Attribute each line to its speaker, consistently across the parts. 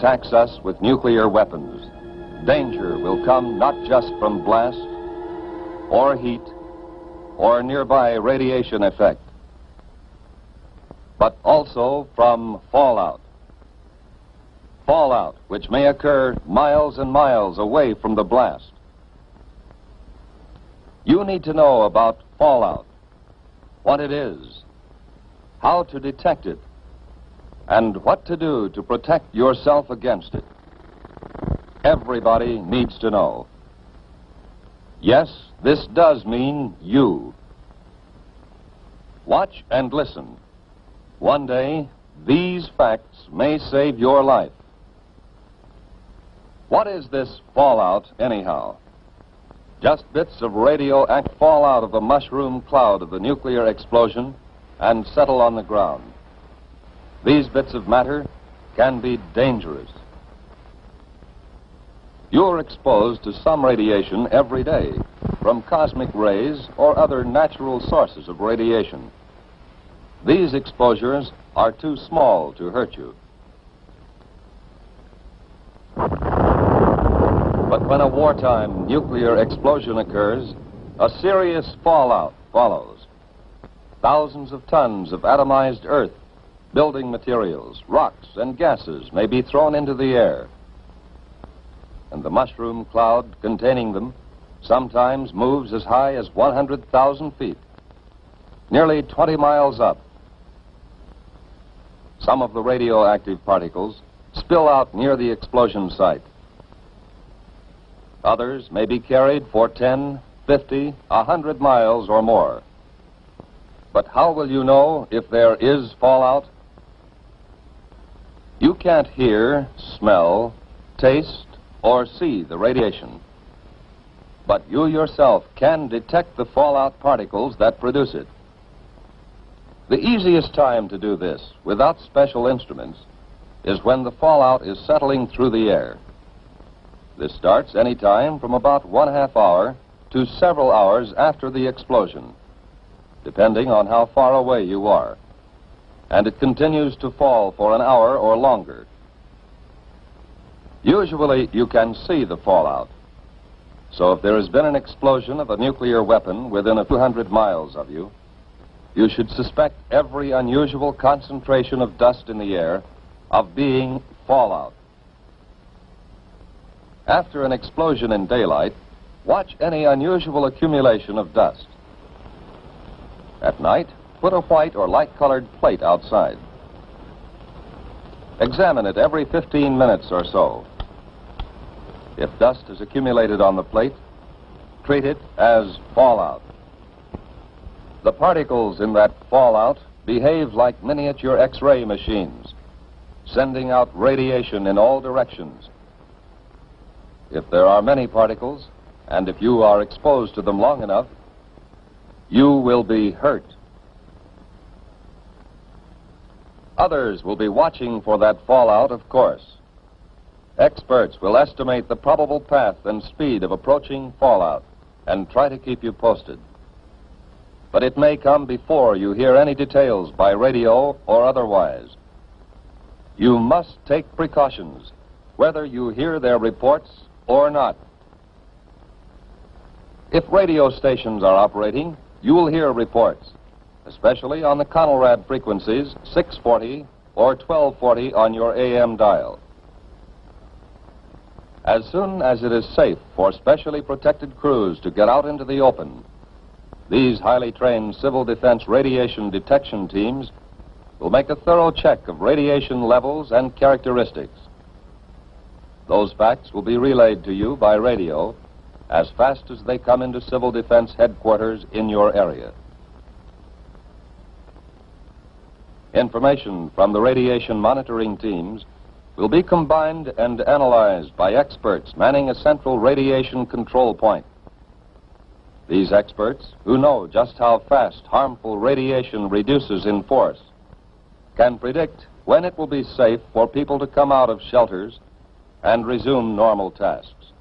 Speaker 1: attacks us with nuclear weapons, danger will come not just from blast or heat or nearby radiation effect, but also from fallout. Fallout, which may occur miles and miles away from the blast. You need to know about fallout, what it is, how to detect it, and what to do to protect yourself against it. Everybody needs to know. Yes, this does mean you. Watch and listen. One day, these facts may save your life. What is this fallout, anyhow? Just bits of radioactive fall out of the mushroom cloud of the nuclear explosion and settle on the ground. These bits of matter can be dangerous. You're exposed to some radiation every day, from cosmic rays or other natural sources of radiation. These exposures are too small to hurt you. But when a wartime nuclear explosion occurs, a serious fallout follows. Thousands of tons of atomized earth, building materials, rocks, and gases may be thrown into the air. And the mushroom cloud containing them sometimes moves as high as 100,000 feet, nearly 20 miles up. Some of the radioactive particles spill out near the explosion site. Others may be carried for 10, 50, 100 miles or more. But how will you know if there is fallout? You can't hear, smell, taste, or see the radiation. But you yourself can detect the fallout particles that produce it. The easiest time to do this, without special instruments, is when the fallout is settling through the air. This starts any time from about 1/2 hour to several hours after the explosion, depending on how far away you are. And it continues to fall for an hour or longer. Usually you can see the fallout. So if there has been an explosion of a nuclear weapon within a few hundred miles of you, you should suspect every unusual concentration of dust in the air of being fallout. After an explosion in daylight, watch any unusual accumulation of dust. At night, put a white or light-colored plate outside. Examine it every 15 minutes or so. If dust has accumulated on the plate, treat it as fallout. The particles in that fallout behave like miniature X-ray machines, sending out radiation in all directions. If there are many particles, and if you are exposed to them long enough, you will be hurt. Others will be watching for that fallout, of course. Experts will estimate the probable path and speed of approaching fallout and try to keep you posted. But it may come before you hear any details by radio or otherwise. You must take precautions, whether you hear their reports or not. If radio stations are operating, you will hear reports, especially on the Conelrad frequencies 640 or 1240 on your AM dial. As soon as it is safe for specially protected crews to get out into the open, these highly trained civil defense radiation detection teams will make a thorough check of radiation levels and characteristics. Those facts will be relayed to you by radio as fast as they come into civil defense headquarters in your area. Information from the radiation monitoring teams will be combined and analyzed by experts manning a central radiation control point. These experts, who know just how fast harmful radiation reduces in force, can predict when it will be safe for people to come out of shelters and resume normal tasks.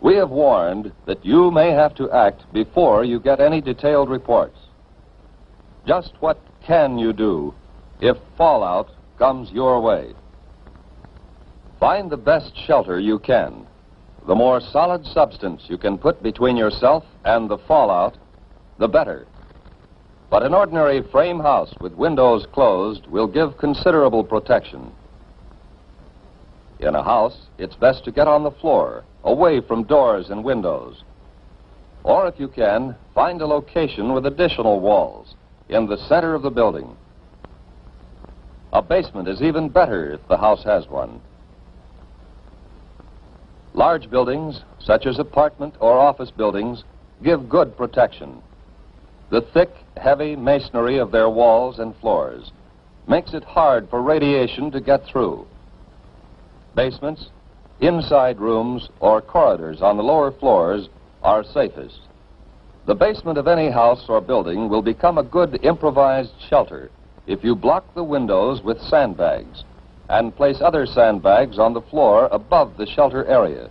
Speaker 1: We have warned that you may have to act before you get any detailed reports. Just what can you do if fallout comes your way? Find the best shelter you can. The more solid substance you can put between yourself and the fallout, the better. But an ordinary frame house with windows closed will give considerable protection. In a house, it's best to get on the floor, away from doors and windows. Or if you can, find a location with additional walls in the center of the building. A basement is even better if the house has one. Large buildings, such as apartment or office buildings, give good protection. The thick, heavy masonry of their walls and floors makes it hard for radiation to get through. Basements, inside rooms, or corridors on the lower floors are safest. The basement of any house or building will become a good improvised shelter if you block the windows with sandbags and place other sandbags on the floor above the shelter area.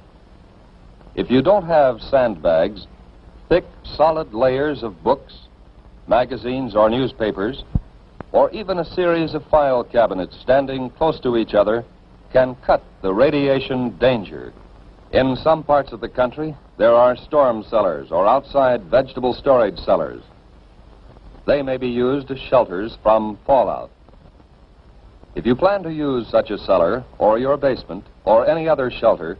Speaker 1: If you don't have sandbags, thick, solid layers of books, magazines or newspapers, or even a series of file cabinets standing close to each other can cut the radiation danger. In some parts of the country, there are storm cellars or outside vegetable storage cellars. They may be used as shelters from fallout. If you plan to use such a cellar or your basement or any other shelter,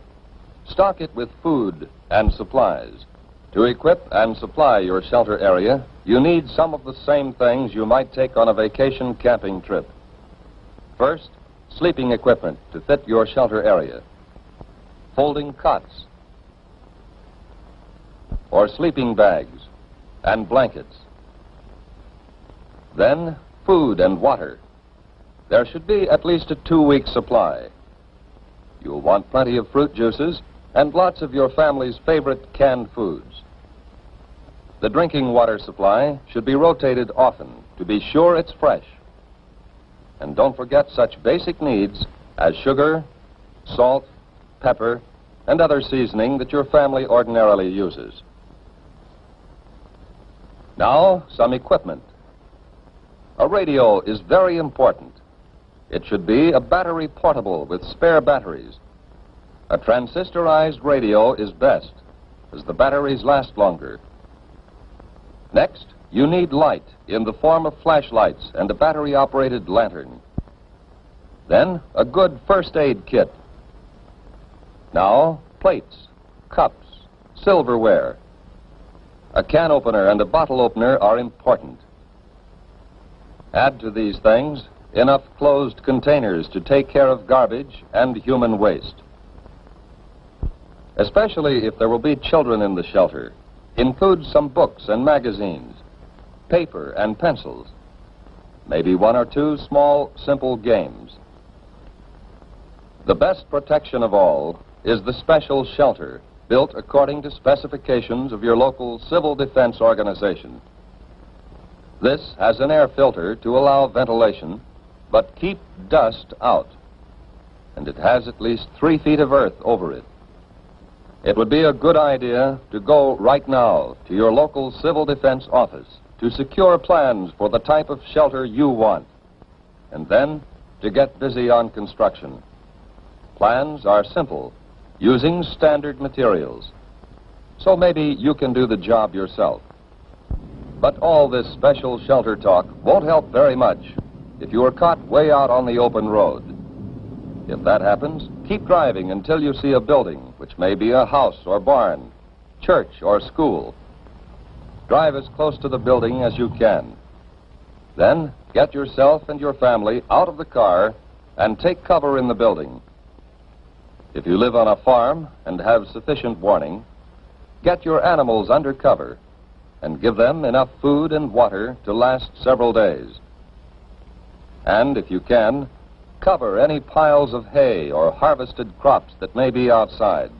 Speaker 1: stock it with food and supplies. To equip and supply your shelter area, you need some of the same things you might take on a vacation camping trip. First, sleeping equipment to fit your shelter area. Folding cots or sleeping bags and blankets. Then, food and water. There should be at least a 2-week supply. You'll want plenty of fruit juices and lots of your family's favorite canned foods. The drinking water supply should be rotated often to be sure it's fresh. And don't forget such basic needs as sugar, salt, pepper, and other seasoning that your family ordinarily uses. Now, some equipment. A radio is very important. It should be a battery portable with spare batteries. A transistorized radio is best, as the batteries last longer. Next, you need light in the form of flashlights and a battery-operated lantern. Then, a good first aid kit. Now, plates, cups, silverware. A can opener and a bottle opener are important. Add to these things enough closed containers to take care of garbage and human waste. Especially if there will be children in the shelter, include some books and magazines, paper and pencils, maybe 1 or 2 small, simple games. The best protection of all is the special shelter built according to specifications of your local civil defense organization. This has an air filter to allow ventilation, but keep dust out. And it has at least 3 feet of earth over it. It would be a good idea to go right now to your local civil defense office to secure plans for the type of shelter you want, and then to get busy on construction. Plans are simple, using standard materials. So maybe you can do the job yourself. But all this special shelter talk won't help very much if you are caught way out on the open road. If that happens, keep driving until you see a building, which may be a house or barn, church or school. Drive as close to the building as you can. Then get yourself and your family out of the car and take cover in the building. If you live on a farm and have sufficient warning, get your animals under cover and give them enough food and water to last several days. And if you can, cover any piles of hay or harvested crops that may be outside.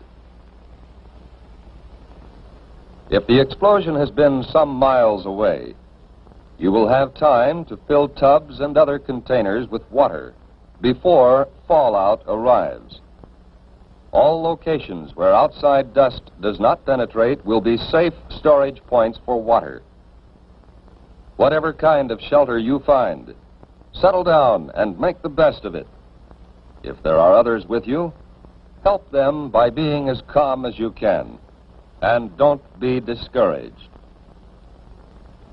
Speaker 1: If the explosion has been some miles away, you will have time to fill tubs and other containers with water before fallout arrives. All locations where outside dust does not penetrate will be safe storage points for water. Whatever kind of shelter you find, settle down and make the best of it. If there are others with you, help them by being as calm as you can, and don't be discouraged.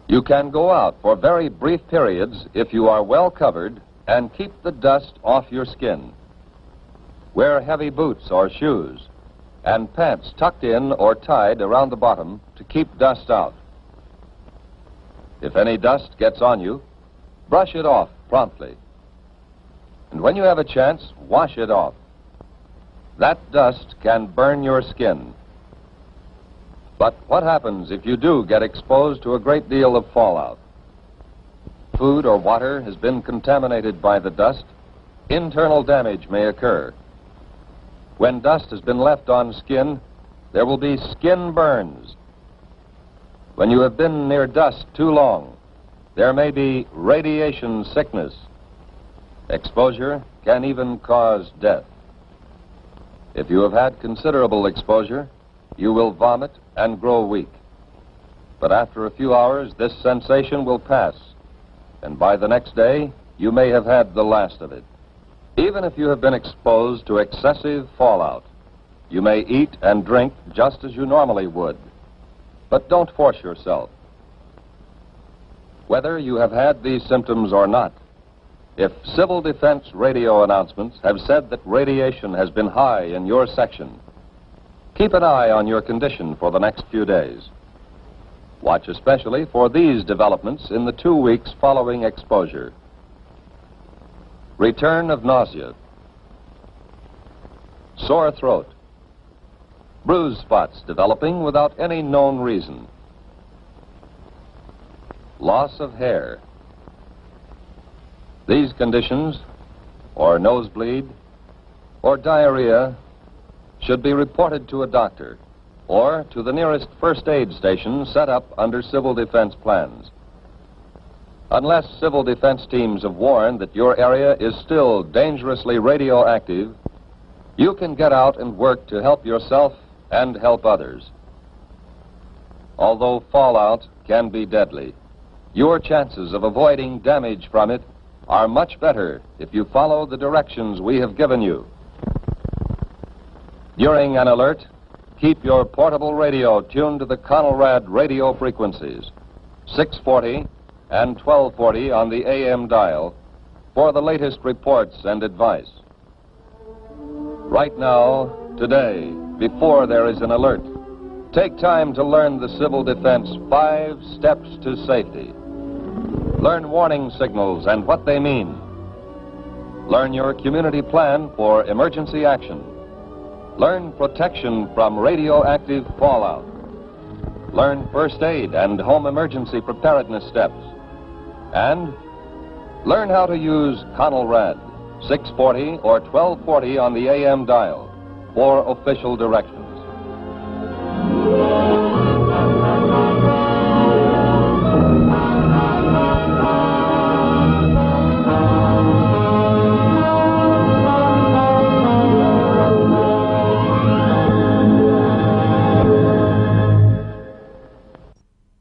Speaker 1: You can go out for very brief periods if you are well covered and keep the dust off your skin. Wear heavy boots or shoes and pants tucked in or tied around the bottom to keep dust out. If any dust gets on you, brush it off promptly. And when you have a chance, wash it off. That dust can burn your skin. But what happens if you do get exposed to a great deal of fallout? Food or water has been contaminated by the dust. Internal damage may occur. When dust has been left on skin, there will be skin burns. When you have been near dust too long, there may be radiation sickness. Exposure can even cause death. If you have had considerable exposure, you will vomit and grow weak. But after a few hours, this sensation will pass, and by the next day, you may have had the last of it. Even if you have been exposed to excessive fallout, you may eat and drink just as you normally would. But don't force yourself. Whether you have had these symptoms or not, if civil defense radio announcements have said that radiation has been high in your section, keep an eye on your condition for the next few days. Watch especially for these developments in the 2 weeks following exposure. Return of nausea, sore throat, bruise spots developing without any known reason, loss of hair. These conditions, or nosebleed, or diarrhea, should be reported to a doctor or to the nearest first aid station set up under civil defense plans. Unless civil defense teams have warned that your area is still dangerously radioactive, you can get out and work to help yourself and help others. Although fallout can be deadly, your chances of avoiding damage from it are much better if you follow the directions we have given you. During an alert, keep your portable radio tuned to the Conelrad radio frequencies, 640 and 1240 on the AM dial, for the latest reports and advice. Right now, today, before there is an alert, take time to learn the Civil Defense 5 steps to safety. Learn warning signals and what they mean. Learn your community plan for emergency action. Learn protection from radioactive fallout. Learn first aid and home emergency preparedness steps. And learn how to use Conelrad, 640 or 1240 on the AM dial for official directions.